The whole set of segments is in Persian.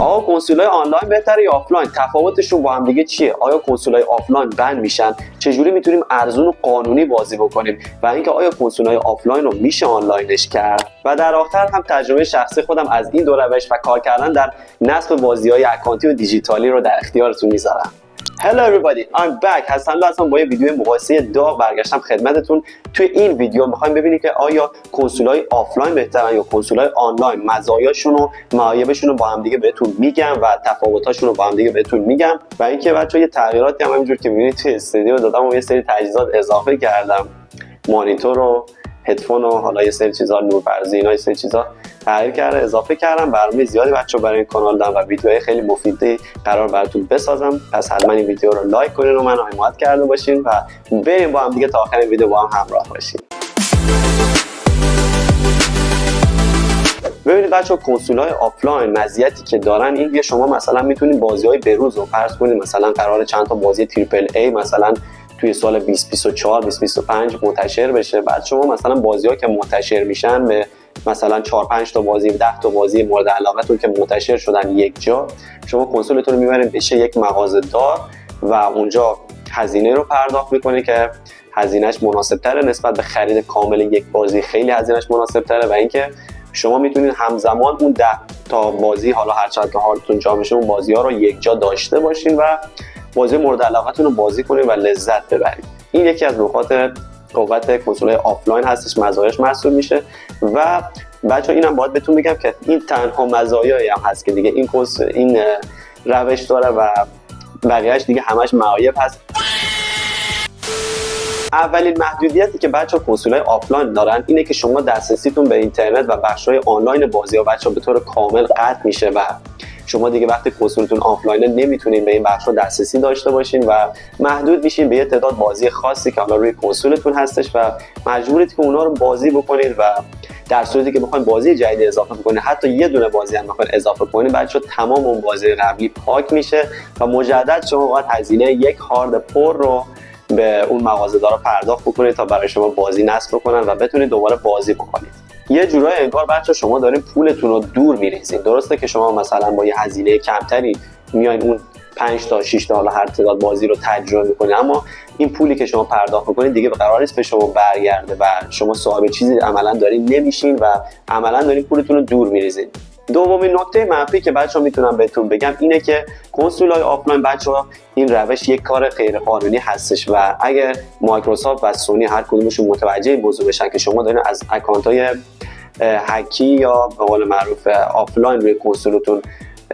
آقا کنسول‌های آنلاین بهتره یا آفلاین؟ تفاوتشون با هم دیگه چیه؟ آیا کنسول‌های آفلاین بند میشن؟ چجوری میتونیم ارزون و قانونی بازی بکنیم؟ و اینکه آیا کنسول‌های آفلاین رو میشه آنلاینش کرد؟ و در آخر هم تجربه شخصی خودم از این دو روش و کار کردن در نصب بازی‌های اکانتی و دیجیتالی رو در اختیارتون میذارم. Hello everybody, I'm back. هستم با یه ویدیو مقایسه داغ برگشتم خدمتتون. توی این ویدیو میخوایم ببینیم که آیا کنسول‌های آفلاین بهترن یا کنسول‌های آنلاین. مزایاشون و معایبشون رو با هم دیگه بهتون میگم و تفاوتاشون رو با هم دیگه بهتون میگم. و اینکه بچه‌ها یه تغییراتی هم همینجور که می‌بینید توی استودیو دادم و یه سری تجهیزات اضافه کردم. مانیتور و هدفون و حالا یه سری چیزا نورپردازی اینا یه سری چیزا تغییر کرده اضافه کردم. برنامه زیادی بچه‌ها برای این کانال دارم و ویدیوهای خیلی مفیدی قرار براتون بسازم. پس حتما این ویدیو رو لایک کنین و منو حمایت کرده باشین و بریم با هم دیگه تا آخر ویدیو با هم همراه باشین. ببینید بچه‌ها کنسول‌های آفلاین مزیتی که دارن این که شما مثلا میتونید بازی‌های بروز رو فرض کنید مثلا قرار چند تا بازی تریپل ای مثلا توی سال 2024 2025 منتشر بشه. بعد شما مثلا بازی‌ها که منتشر میشن به مثلا 4 5 تا بازی 10 تا بازی مورد علاقتون که منتشر شدن یک جا، شما کنسولتون رو میبرید بشه یک مغازه‌دار و اونجا هزینه رو پرداخت میکنه که هزینهش مناسب‌تره نسبت به خرید کامل یک بازی. خیلی هزینهش مناسب‌تره و اینکه شما میتونید همزمان اون 10 تا بازی حالا هر چقدر که حالتون جا بشه اون بازی‌ها رو یک جا داشته باشین و بازی مورد علاقتون رو بازی کنید و لذت ببرید. این یکی از نکات قوت کنسول‌های آفلاین هستش، مزایاش محسوب میشه. و بچه‌ها اینم باید بهتون بگم که این تنها مزایایی هم هست که دیگه این روش داره و بقیه‌اش دیگه همش معایب هست. اولین محدودیتی که بچه‌ها کنسول‌های آفلاین دارن اینه که شما دسترسیتون به اینترنت و بخش‌های آنلاین بازی‌ها بچه‌ها به طور کامل قطع میشه و شما دیگه وقتی کنسولتون آفلاینه نمیتونین به این بخش‌ها دسترسی داشته باشین و محدود میشین به یه تعداد بازی خاصی که حالا روی کنسولتون هستش و مجبورید که اونا رو بازی بکنید و در صورتی که بخواید بازی جدید اضافه بکنید حتی یه دونه بازی هم بخواید اضافه کنید بچه‌ها تمام اون بازی قبلی پاک میشه و مجدد شما باید هزینه یک هارد پر رو به اون مغازه‌دارا پرداخت بکنید تا برای شما بازی نصب بکنن و بتونید دوباره بازی بکنید. یه جورایی انگار بچه‌ها شما دارین پولتون رو دور می‌ریزین. درسته که شما مثلا با یه هزینه کمتری میایین اون 5 تا 6 تا حالا هر تعداد بازی رو تجربه می‌کنید، اما این پولی که شما پرداخت می‌کنید دیگه قرار نیست به شما برگرده و شما صاحب چیزی عملاً دارین نمیشین و عملاً دارین پولتون رو دور می‌ریزین. دومین نکته منفی که بچه‌ها میتونم بهتون بگم اینه که کنسول‌های آفلاین بچه‌ها این روش یک کار غیرقانونی هستش و اگر مایکروسافت و سونی هر کدومشون متوجه این موضوع بشن که شما دارین از اکانت‌های هکی یا به قول معروف آفلاین روی کنسولتون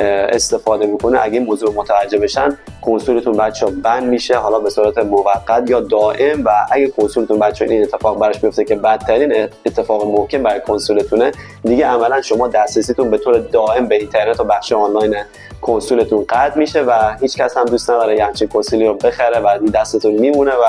استفاده میکنه، اگه این موضوع متوجه بشن کنسولتون بچه‌ها بند میشه حالا به صورت موقت یا دائم. و اگه کنسولتون بچه‌ها این اتفاق براش بیفته که بدترین اتفاق ممکن برای کنسولتونه، دیگه عملا شما دسترسیتون به طور دائم به اینترنت و بخش آنلاین کنسولتون قطع میشه و هیچ کس هم دوست نداره یه همچین کنسولی رو بخره و دستتون میمونه و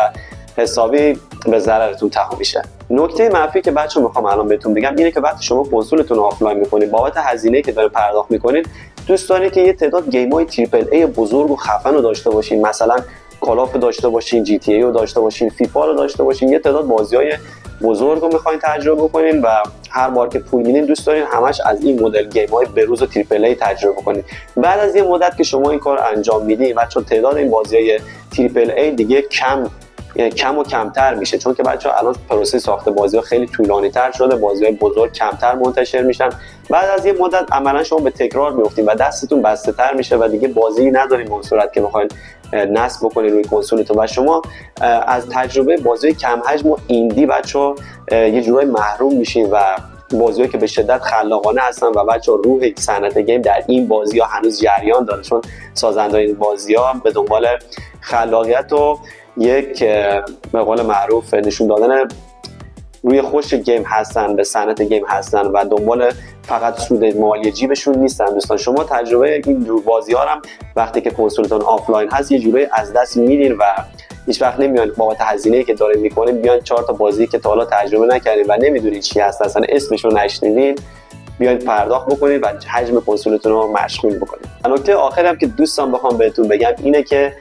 حسابی به ضررتون تموم میشه. نکته منفی که بچه‌ها میخوام الان بهتون بگم اینه که وقتی شما کنسولتون آفلاین میکنید بابت هزینه‌ای که دارین پرداخت میکنید دوست دارید که یه تعداد گیم‌های تریپل ای بزرگ و خفن رو داشته باشین، مثلا کالاف داشته باشین، جی تی ای رو داشته باشین، فیفا رو داشته باشین، یه تعداد بازی‌های بزرگ رو میخواین تجربه بکنین و هر بار که پول میدین دوست دارین همش از این مدل گیم‌های بروز و تریپل ای تجربه کنین. بعد از یه مدت که شما این کار انجام میدین بچه‌ها تعداد این بازی‌های تریپل ای دیگه کم و کمتر میشه، چون که بچه‌ها الان پروسه ساخت بازی‌ها خیلی طولانی‌تر شده، بازی‌های بزرگ کمتر منتشر میشن. بعد از یه مدت عملاً شما به تکرار میافتین و دستتون بسته‌تر میشه و دیگه بازی ندارین به اون صورت که بخواید نصب بکنید روی کنسولتون و شما از تجربه بازی کم حجم و ایندی بچه‌ها یه جورایی محروم میشین و بازی‌هایی که به شدت خلاقانه هستن و بچه‌ها روح صنعت گیم در این بازی‌ها هنوز جریان داره، چون سازنده‌های این بازی‌ها به دنبال خلاقیت و یک به قول معروف نشون دادن روی خوش گیم هستن، به صنعت گیم هستن و دنبال فقط سود مالی جیبشون نیستن. دوستان شما تجربه این جور بازی‌ها هم وقتی که کنسولتون آفلاین هست یه جوری از دست میدین و هیچ وقت نمیان بابت هزینه‌ای که دارین میکنین بیان 4 تا بازی که تا حالا تجربه نکردین و نمیدونین چی هست اصلا اسمش رو نشنیدین بیاید پرداخت بکنید و حجم کنسولتون رو مشغول بکنید. نکته آخری هم که دوستان بخوام بهتون بگم اینه که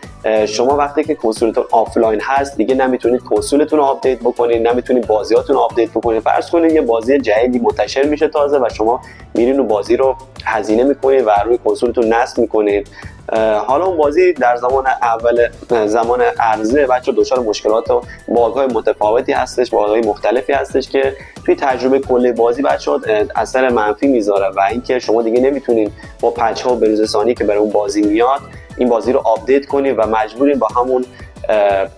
شما وقتی که کنسولتون آفلاین هست دیگه نمیتونید کنسولتون رو آپدیت بکنید، نمیتونید بازیاتون رو آپدیت بکنید. فرض کنید یه بازی جدیدی منتشر میشه تازه و شما میرین و بازی رو هزینه میکنید و روی کنسولتون نصب میکنید. حالا اون بازی در زمان عرضه بچه دچار مشکلات و باگ‌های متفاوتی هستش، باگ‌های مختلفی هستش که توی تجربه کلی بازی بچه اثر منفی میذاره و اینکه شما دیگه نمیتونید با پچ‌ها و بروزرسانی که برای اون بازی میاد این بازی رو آپدیت کنید و مجبورید با همون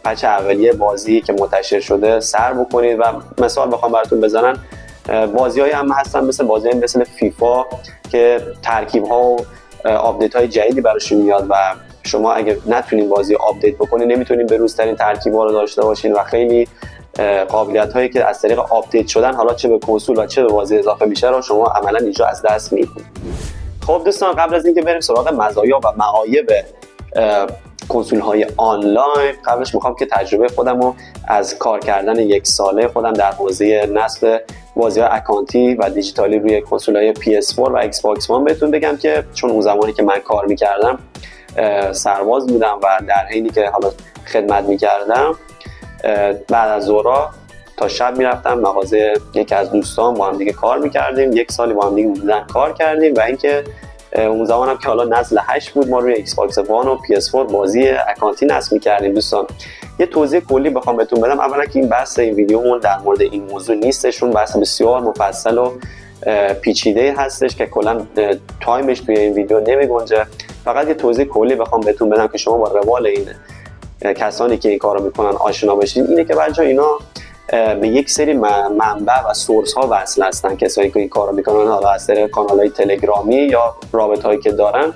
پچ اولیه بازی که منتشر شده سر بکنید. و مثال بخوام براتون بزنم، بازی‌های هم هستن مثل فیفا که ترکیب‌ها و آپدیت‌های جدیدی براشون میاد و شما اگه نتونین بازی آپدیت بکنید نمیتونین بروزترین ترکیب‌ها رو داشته باشین و خیلی قابلیت‌هایی که از طریق آپدیت شدن حالا چه به کنسول و چه به بازی اضافه میشه رو شما عملاً اینجا از دست میدید. خب دوستان، قبل از اینکه بریم سراغ مزایا و معایب کنسول‌های آنلاین، قبلش میخوام که تجربه خودم رو از کار کردن 1 ساله خودم در حوزه نصب بازی‌های اکانتی و دیجیتالی روی کنسول‌های PS4 و ایکس باکس وان بهتون بگم که چون اون زمانی که من کار می‌کردم سرباز بودم و در حینی که حالا خدمت می‌کردم بعد از ظهرها تا شب میرفتم مغازه یکی از دوستان، با هم دیگه کار می‌کردیم. 1 سالی با هم دیگه بودن کار کردیم و اینکه اون زمان هم که حالا نسل 8 بود ما روی ایکس باکس وان و PS4 بازی اکانتی نصب می‌کردیم. دوستان یه توضیح کلی بخوام بهتون بدم، اولا که این بحث این ویدیومون در مورد این موضوع نیستشون، بحث بسیار مفصل و پیچیده هستش که کلا تایمش توی این ویدیو نمیگنجه. فقط یه توضیح کلی بخوام بهتون بدم که شما با روال این کسانی که این کارو میکنن آشنا بشین. اینه که بچه‌ها اینا به یک سری منبع و سورس ها وصل هستن. کسایی که این کارو میکنن حالا از طریق کانال‌های تلگرامی یا رابطه‌هایی که دارن،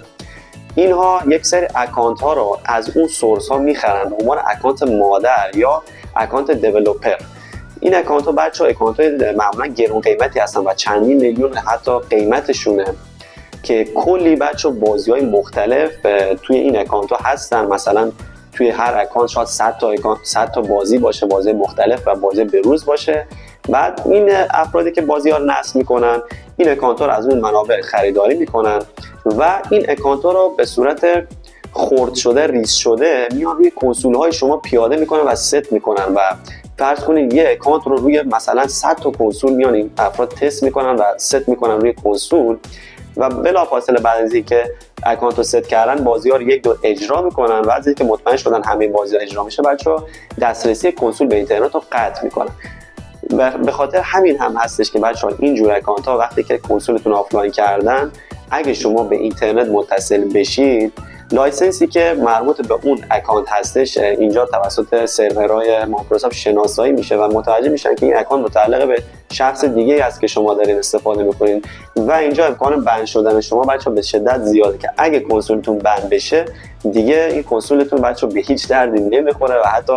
اینها یک سری اکانت ها رو از اون سورس ها میخرن به عنوان اکانت مادر یا اکانت دیولپر. این اکانت ها بچه‌ها اکانت های معمولا گرون قیمتی هستن و چندین میلیون حتی قیمتشونه که کلی بچه‌ها بازی‌های مختلف توی این اکانت ها هستن. مثلا توی هر اکانت شاید 100 تا بازی باشه، بازی مختلف و بازی بروز باشه. بعد این افرادی که بازی‌ها رو نصب میکنن این اکانت ها رو از اون منابع خریداری میکنن و این اکانت ها رو به صورت خرد شده، ریز شده میان روی کنسول های شما پیاده میکنن و ست میکنن و فرض کنید یه اکانت رو روی مثلا 100 تا کنسول میان این افراد تست میکنن و ست میکنن روی کنسول و بلافاصله بعد از اینکه اکانت رو ست کردن بازی‌ها رو یک دور اجرا میکنن و از اینکه مطمئن شدن همه بازی‌ها اجرا میشه بچه‌ها دسترسی کنسول به اینترنت رو قطع میکنن. به خاطر همین هم هستش که بچه‌ها این جور اکانت ها وقتی که کنسولتون آفلاین کردن اگه شما به اینترنت متصل بشید لایسنسی که مربوط به اون اکانت هستش اینجا توسط سرورهای مایکروسافت شناسایی میشه و متوجه میشن که این اکانت متعلق به شخص دیگه است که شما دارین استفاده میکنین و اینجا امکان بند شدن شما بچه‌ها به شدت زیاده که اگه کنسولتون بند بشه دیگه این کنسولتون بچه‌ها به هیچ دردی نمیخوره و حتی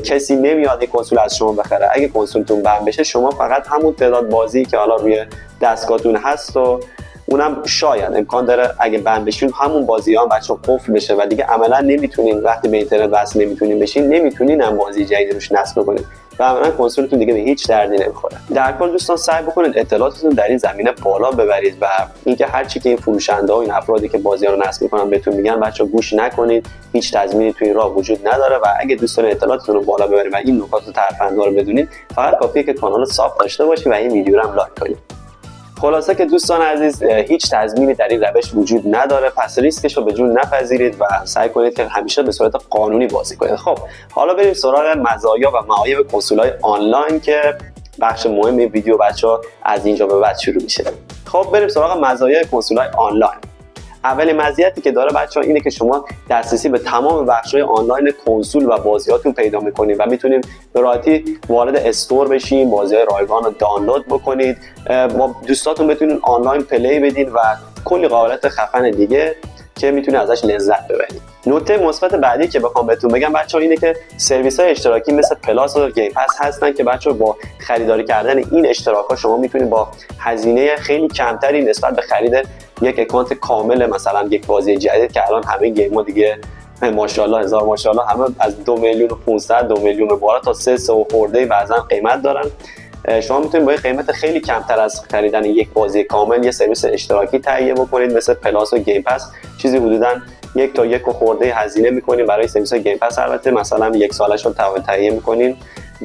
کسی نمیاد این کنسول از شما بخره. اگه کنسولتون بند بشه شما فقط همون تعداد بازی که حالا روی دستگاهتون هست و اونم شاید امکان داره اگه بند بشین همون بازی‌ها هم بچه‌ها قفل بشه و دیگه عملا نمیتونین وقتی به اینترنت وصل نمیتونین بشین نمیتونین هم بازی جدید روش نصب کنید و عملا کنسولتون دیگه به هیچ دردی نمیخوره. در کل دوستان سعی بکنید اطلاعاتتون در این زمینه بالا ببرید و اینکه هر چی که این فروشنده‌ها و این افرادی که بازی‌ها رو نصب می‌کنن بهتون میگن بچه‌ها گوش نکنید. هیچ تضمینی تو این راه وجود نداره و اگه دوست دارید اطلاعاتتون رو بالا ببرید و این نکات ترفندها رو بدونید فقط کافیه که کانال رو ساب داشته باشید و این ویدیو رو هم لایک کنید. خلاصه که دوستان عزیز هیچ تضمینی در این روش وجود نداره، پس ریسکش رو به جون نپذیرید و سعی کنید که همیشه به صورت قانونی بازی کنید. خب حالا بریم سراغ مزایا و معایب کنسول‌های آنلاین که بخش مهم این ویدیو بچه‌ها از اینجا به بعد شروع میشه. خب بریم سراغ مزایای کنسول‌های آنلاین. اولین مزیتی که داره بچه‌ها اینه که شما دسترسی به تمام بخش‌های آنلاین کنسول و بازیاتون پیدا می‌کنید و می‌تونید به راحتی وارد استور بشین، بازی‌های رایگان رو دانلود بکنید، با دوستاتون بتونید آنلاین پلی بدین و کلی قابلیت خفن دیگه که میتونید ازش لذت ببرید. نکته مثبت بعدی که بخوام بهتون بگم بچه‌ها اینه که سرویس‌های اشتراکی مثل پلاس و گیم پس هستن که بچه‌ها با خریداری کردن این اشتراک‌ها شما میتونید با هزینه خیلی کمتری نسبت به خرید یک اکانت کامل مثلا یک بازی جدید که الان همه گیم‌ها دیگه ماشاءالله هزار ماشاءالله همه از 2,500,000 2 میلیون به بالا تا 3 و خورده بعضا قیمت دارن. شما میتونید با قیمت خیلی کمتر از خریدن یک بازی کامل یه سرویس اشتراکی تهیه بکنید مثل پلاس و گیم پس، چیزی حدوداً 1 تا 1 خورده هزینه میکنین برای سرویس گیم پس. البته مثلا 1 سالش رو تهیه میکنین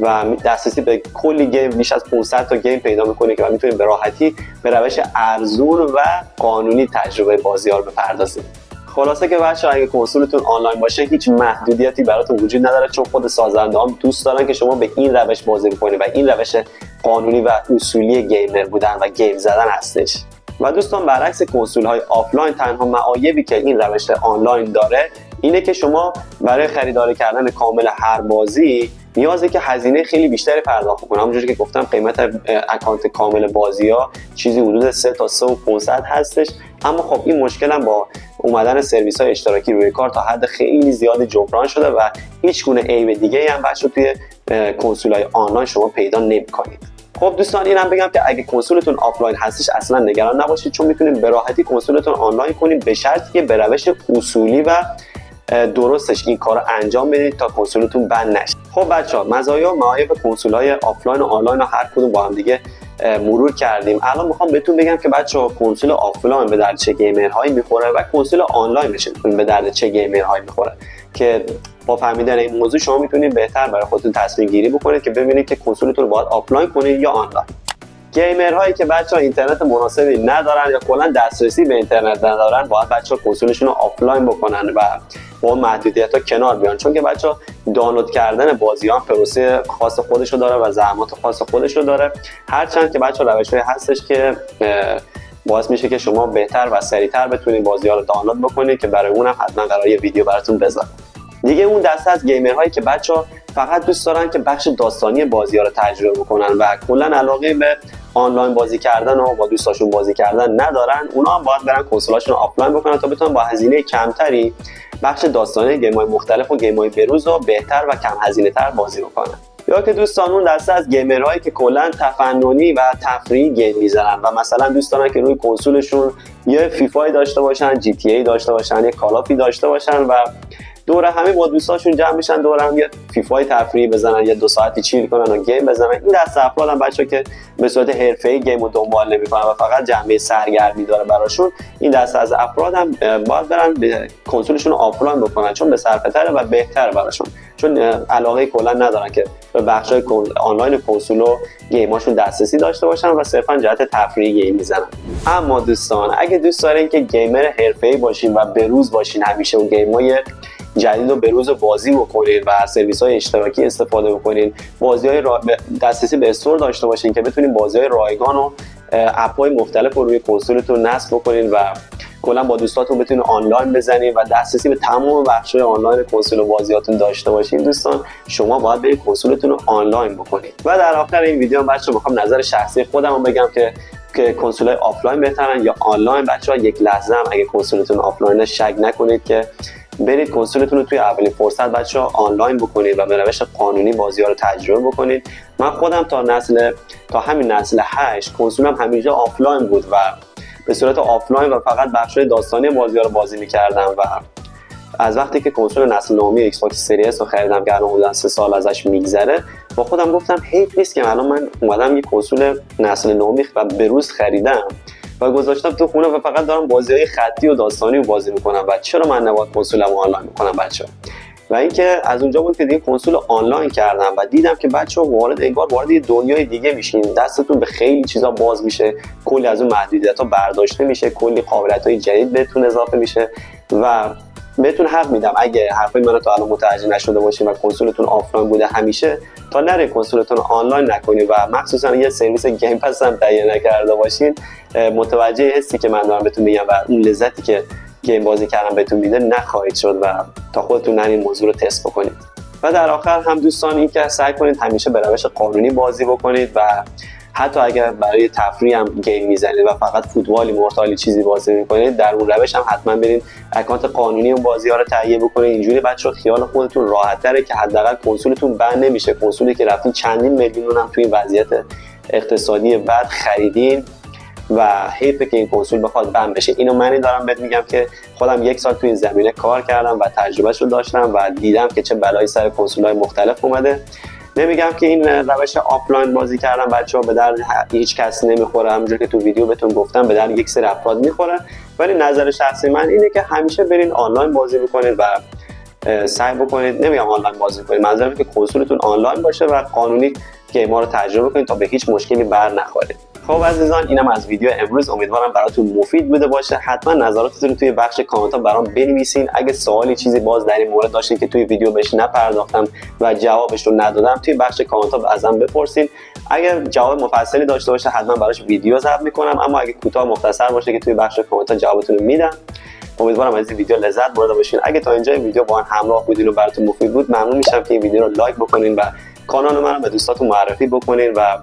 و دسترسی به کلی گیم، بیش از 500 تا گیم پیدا میکنید که میتونید به راحتی به روش ارزون و قانونی تجربه بازی ها رو بپردازید. خلاصه که بچه‌ها اگه کنسولتون آنلاین باشه هیچ محدودیتی براتون وجود نداره، چون خود سازنده‌ها دوست دارن که شما به این روش بازی کنید و این روش قانونی و اصولی گیمر بودن و گیم زدن هستش. و دوستان برعکس کنسول‌های آفلاین، تنها معایبی که این روش آنلاین داره اینه که شما برای خریداری کردن کامل هر بازی نیازه که هزینه خیلی بیشتری پرداخت کنید. همونجوری که گفتم قیمت اکانت کامل بازی‌ها چیزی حدود 3 تا 3,500 هستش. اما خب این مشکل هم با اومدن سرویس‌های اشتراکی روی کار تا حد خیلی زیادی جبران شده و هیچ گونه عیب دیگه‌ای هم بچه‌ها توی کنسول‌های آنلاین شما پیدا نمی‌کنید. خب دوستان اینم بگم که اگه کنسولتون آفلاین هستش اصلا نگران نباشید، چون میتونید به راحتی کنسولتون آنلاین کنید به شرطی که به روش اصولی و درستش این کارو انجام بدید تا کنسولتون بند نشه. خب بچه‌ها مزایا و معایب کنسول‌های آفلاین و آنلاین رو هر کدوم با هم دیگه مرور کردیم. الان میخوام بهتون بگم که بچه‌ها کنسول آفلاین به درد چه گیمرهایی میخوره و کنسول آنلاین به درد چه گیمرهایی میخوره، که با فهمیدن این موضوع شما میتونید بهتر برای خودتون تصمیم گیری بکنید که ببینید که کنسولتون رو باید آفلاین کنید یا آنلاین. گیمرهایی که بچه‌ها اینترنت مناسبی ندارن یا کلا دسترسی به اینترنت ندارن باید بچه‌ها کنسولشون رو آفلاین بکنن و با محدودیت‌ها کنار بیان، چون که بچه‌ها دانلود کردن بازی‌ها پروسه خاص خودش رو داره و زحمات خاص خودش رو داره. هرچند که بچه‌ها روش‌هایی هستش که باعث میشه که شما بهتر و سریعتر بتونید بازی‌ها رو دانلود بکنید که برای اونم حتما قراره یه ویدیو براتون بذارم. دیگه اون دسته از گیمرهایی که بچه‌ها فقط دوست دارن که بخش داستانی بازی‌ها رو تجربه بکنن و کلا علاقه به آنلاین بازی کردن و با دوستاشون بازی کردن ندارن، اونا هم باید برن کنسولاشون رو آفلاین بکنن تا بتونن با هزینه کمتری بخش داستانی گیم‌های مختلف و گیم‌های بروز رو بهتر و کم هزینه‌تر بازی بکنن. یا که دوستان اون دسته از گیمرهایی که کلا تفننی و تفریحی گیم میزنن و مثلا دوست دارن که روی کنسولشون یه فیفای داشته باشن، جی تی ای داشته باشن، یه کال آفی داشته باشن و دور همه با دوستاشون جمع میشن دور هم یه فیفای تفریحی بزنن، یه 2 ساعتی چیل کنن و گیم بزنن. این دسته افرادم بچه‌ها که به صورت حرفه‌ای گیم رو دنبال نمی‌کنن و فقط جنبه سرگرمی داره براشون، این دسته از افرادم باید برن به کنسولشون رو آفلاین بکنن، چون به صرفه‌تره و بهتره براشون، چون علاقه کلا ندارن که به بخش‌های آنلاین کنسول و گیم‌هاشون دسترسی داشته باشن و صرفاً جهت تفریحی گیم میزنن. اما دوستان اگه دوست دارین که گیمر حرفه‌ای باشین و بروز باشین، همیشه اون گیم‌های جدید رو به روز بازی بکنید و سرویس‌های اشتراکی استفاده بکنید، بازی‌های دسترسی به استور داشته باشین که بتونید بازی‌های رایگان و اپ‌های مختلف رو روی کنسولتون نصب بکنید و کلا با دوستاتون بتونید آنلاین بزنید و دسترسی به تمام بخش‌های آنلاین کنسول و بازیاتون داشته باشین، دوستان شما باید برید کنسولتون رو آنلاین بکنید. و در آخر این ویدیو بچه‌ها می‌خوام نظر شخصی خودم رو بگم که کنسول‌های آفلاین بهترن یا آنلاین. بچه‌ها یک لحظه هم اگه کنسولتون آفلاین شک نکنید که برید کنسولتون رو توی اولین فرصت بچه‌ها آنلاین بکنید و به روش قانونی بازی‌ها رو تجربه بکنید. من خودم تا همین نسل 8 کنسولم همیشه آفلاین بود و به صورت آفلاین و فقط بخش‌های داستانی بازی‌ها رو بازی می‌کردم و از وقتی که کنسول نسل نومی ایکس باکس سری اس رو خریدم که الان حدود 3 سال ازش میگذره، با خودم گفتم حیف نیست که الان من اومدم یه کنسول نسل نومی و بروز خریدم و گذاشتم تو خونه و فقط دارم بازی‌های خطی و داستانی رو بازی میکنم و چرا من نباید کنسولمو آنلاین بکنم بچه‌ها. و اینکه از اونجا بود که دیگه کنسول آنلاین کردم و دیدم که بچه‌ها وارد یه دنیای دیگه میشین، دستتون به خیلی چیزا باز میشه، کلی از اون محدودیت‌ها برداشته میشه، کلی قابلیت‌های جدید بهتون اضافه میشه و بهتون حق میدم اگه حرفای منو تا الان متوجه نشده باشین و کنسولتون آفلاین بوده همیشه، تا نره کنسولتون آنلاین نکنید و مخصوصا یه سرویس گیم پس هم تهیه نکرده باشین، متوجه حسی که من دارم بهتون میگم و اون لذتی که گیم بازی کردن بهتون میده نخواهید شد و تا خودتون این موضوع رو تست بکنید. و در آخر هم دوستان این که سعی کنید همیشه به روش قانونی بازی بکنید و حتی اگر برای تفریح هم گیم میزنید و فقط فوتبالی مورتالی چیزی بازی میکنید، در اون روش هم حتما برید اکانت قانونی اون بازی‌ها رو تهیه بکنید. اینجوری بچه‌ها خیال خودتون راحت‌تره که حداقل کنسولتون بند نمیشه، کنسولی که رفتین چندین میلیون هم توی وضعیت اقتصادی بد خریدین و حیفه که این کنسول بخواد بند بشه. اینو من دارم بهت میگم که خودم 1 سال توی این زمینه کار کردم و تجربهشو داشتم و دیدم که چه بلایی سر کنسول‌های مختلف اومده. نمیگم که این روش آفلاین بازی کردن بچه‌ها به درد هیچ کس نمیخوره، همونجوری که تو ویدیو بهتون گفتم به درد یک سری افراد میخوره، ولی نظر شخصی من اینه که همیشه برین آنلاین بازی بکنید و سعی بکنید، نمیگم آنلاین بازی کنید، منظورم که کنسولتون آنلاین باشه و قانونی گیم‌ها رو تجربه کنید تا به هیچ مشکلی بر نخورید. خب عزیزان، اینم از ویدیو امروز. امیدوارم براتون مفید بوده باشه. حتما نظراتتون رو توی بخش کامنت ها برام بنویسین. اگه سوالی چیزی باز در این مورد داشتین که توی ویدیو بهش نپرداختم و جوابش رو ندادم، توی بخش کامنت ها ازم بپرسین. اگر جواب مفصلی داشته باشه حتما براش ویدیو ضبط میکنم، اما اگه کوتاه مختصر باشه که توی بخش کامنت ها جوابتون رو میدم. امیدوارم از این ویدیو لذت برده باشین. اگه تا اینجای ویدیو با من همراه بودین و براتون مفید بود، ممنون میشم که این ویدیو رو لایک بکنین و کانال من رو به دوستاتون معرفی بکنین و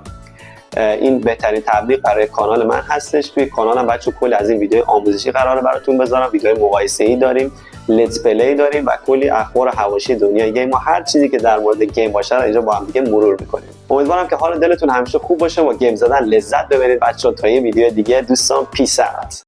این بهترین تبلیغ برای کانال من هستش. توی کانالم بچه‌ها کلی از این ویدیو آموزشی قراره براتون بذارم، ویدیوهای مقایسه‌ای داریم، لیتس پلی داریم و کلی اخبار حواشی دنیای گیم و هر چیزی که در مورد گیم باشه اینجا با هم دیگه مرور می‌کنیم. امیدوارم که حال دلتون همیشه خوب باشه و گیم زدن لذت ببرید بچه‌ها. تا یه ویدیو دیگه دوستان، پیس اوت.